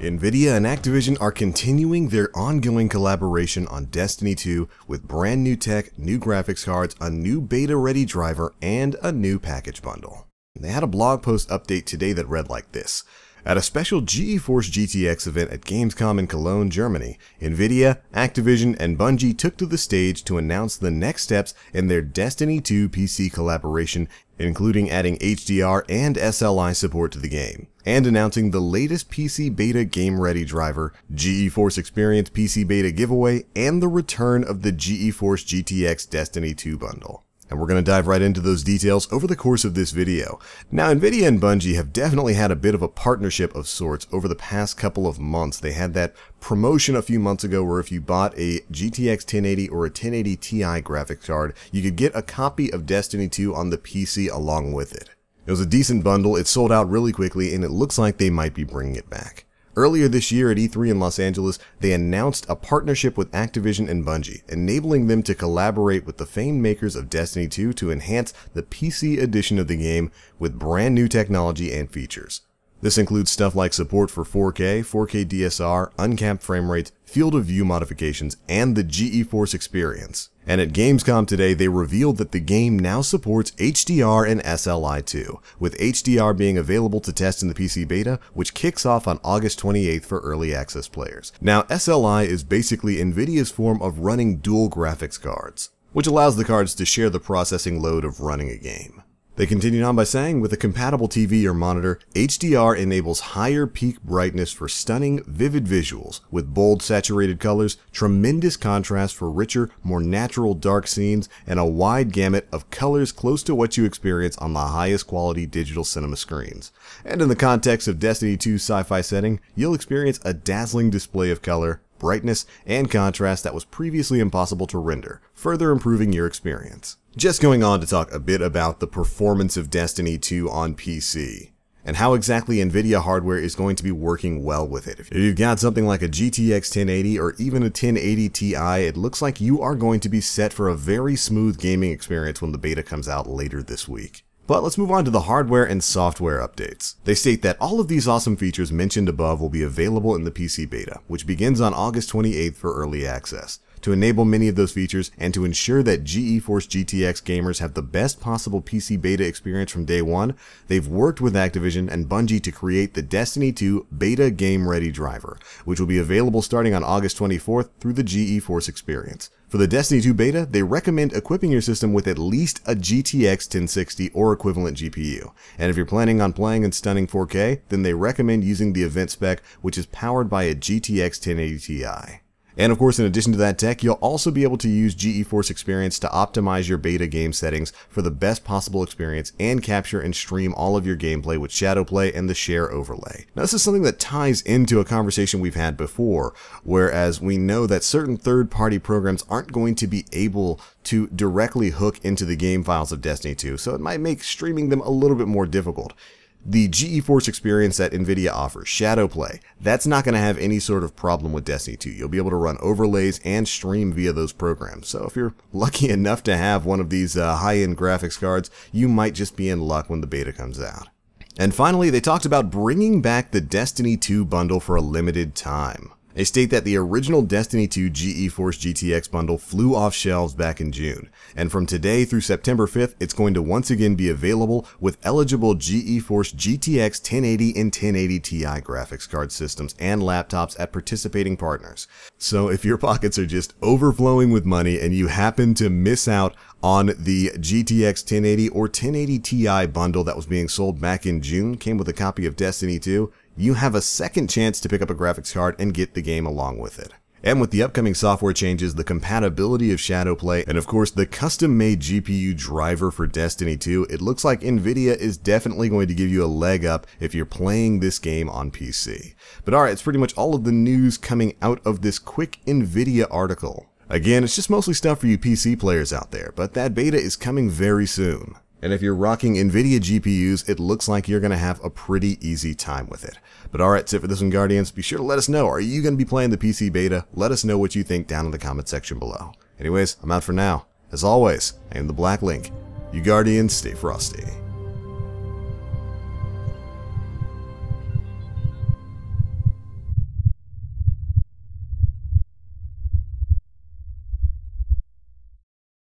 Nvidia and Activision are continuing their ongoing collaboration on Destiny 2 with brand new tech, new graphics cards, a new beta-ready driver, and a new package bundle. They had a blog post update today that read like this. At a special GeForce GTX event at Gamescom in Cologne, Germany, Nvidia, Activision, and Bungie took to the stage to announce the next steps in their Destiny 2 PC collaboration, including adding HDR and SLI support to the game, and announcing the latest PC beta game-ready driver, GeForce Experience PC beta giveaway, and the return of the GeForce GTX Destiny 2 bundle. And we're going to dive right into those details over the course of this video. Now, Nvidia and Bungie have definitely had a bit of a partnership of sorts over the past couple of months. They had that promotion a few months ago where if you bought a GTX 1080 or a 1080 Ti graphics card, you could get a copy of Destiny 2 on the PC along with it. It was a decent bundle, it sold out really quickly, and it looks like they might be bringing it back. Earlier this year at E3 in Los Angeles, they announced a partnership with Activision and Bungie, enabling them to collaborate with the famed makers of Destiny 2 to enhance the PC edition of the game with brand new technology and features. This includes stuff like support for 4K, 4K DSR, uncapped frame rates, field of view modifications, and the GeForce Experience. And at Gamescom today, they revealed that the game now supports HDR and SLI too, with HDR being available to test in the PC beta, which kicks off on August 28th for early access players. Now, SLI is basically Nvidia's form of running dual graphics cards, which allows the cards to share the processing load of running a game. They continued on by saying, with a compatible TV or monitor, HDR enables higher peak brightness for stunning, vivid visuals, with bold, saturated colors, tremendous contrast for richer, more natural dark scenes, and a wide gamut of colors close to what you experience on the highest quality digital cinema screens. And in the context of Destiny 2's sci-fi setting, you'll experience a dazzling display of color, brightness, and contrast that was previously impossible to render, further improving your experience. Just going on to talk a bit about the performance of Destiny 2 on PC, and how exactly Nvidia hardware is going to be working well with it. If you've got something like a GTX 1080 or even a 1080 Ti, it looks like you are going to be set for a very smooth gaming experience when the beta comes out later this week. But let's move on to the hardware and software updates. They state that all of these awesome features mentioned above will be available in the PC beta, which begins on August 28th for early access. To enable many of those features and to ensure that GeForce GTX gamers have the best possible PC beta experience from day one, they've worked with Activision and Bungie to create the Destiny 2 beta game ready driver, which will be available starting on August 24th through the GeForce Experience. For the Destiny 2 beta, they recommend equipping your system with at least a GTX 1060 or equivalent GPU. And if you're planning on playing in stunning 4K, then they recommend using the event spec, which is powered by a GTX 1080 Ti. And of course, in addition to that tech, you'll also be able to use GeForce Experience to optimize your beta game settings for the best possible experience and capture and stream all of your gameplay with Shadowplay and the Share overlay. Now, this is something that ties into a conversation we've had before, whereas we know that certain third-party programs aren't going to be able to directly hook into the game files of Destiny 2, so it might make streaming them a little bit more difficult. The GeForce Experience that Nvidia offers, Shadowplay, that's not going to have any sort of problem with Destiny 2. You'll be able to run overlays and stream via those programs. So if you're lucky enough to have one of these high-end graphics cards, you might just be in luck when the beta comes out. And finally, they talked about bringing back the Destiny 2 bundle for a limited time. They state that the original Destiny 2 GeForce GTX bundle flew off shelves back in June, and from today through September 5th, it's going to once again be available with eligible GeForce GTX 1080 and 1080 Ti graphics card systems and laptops at participating partners. So if your pockets are just overflowing with money and you happen to miss out on the GTX 1080 or 1080 Ti bundle that was being sold back in June, came with a copy of Destiny 2, you have a second chance to pick up a graphics card and get the game along with it. And with the upcoming software changes, the compatibility of Shadowplay, and of course the custom-made GPU driver for Destiny 2, it looks like Nvidia is definitely going to give you a leg up if you're playing this game on PC. But alright, it's pretty much all of the news coming out of this quick Nvidia article. Again, it's just mostly stuff for you PC players out there, but that beta is coming very soon. And if you're rocking Nvidia GPUs, it looks like you're going to have a pretty easy time with it. But alright, that's it for this one, Guardians. Be sure to let us know, are you going to be playing the PC beta? Let us know what you think down in the comment section below. Anyways, I'm out for now. As always, I am the Black Link. You Guardians, stay frosty.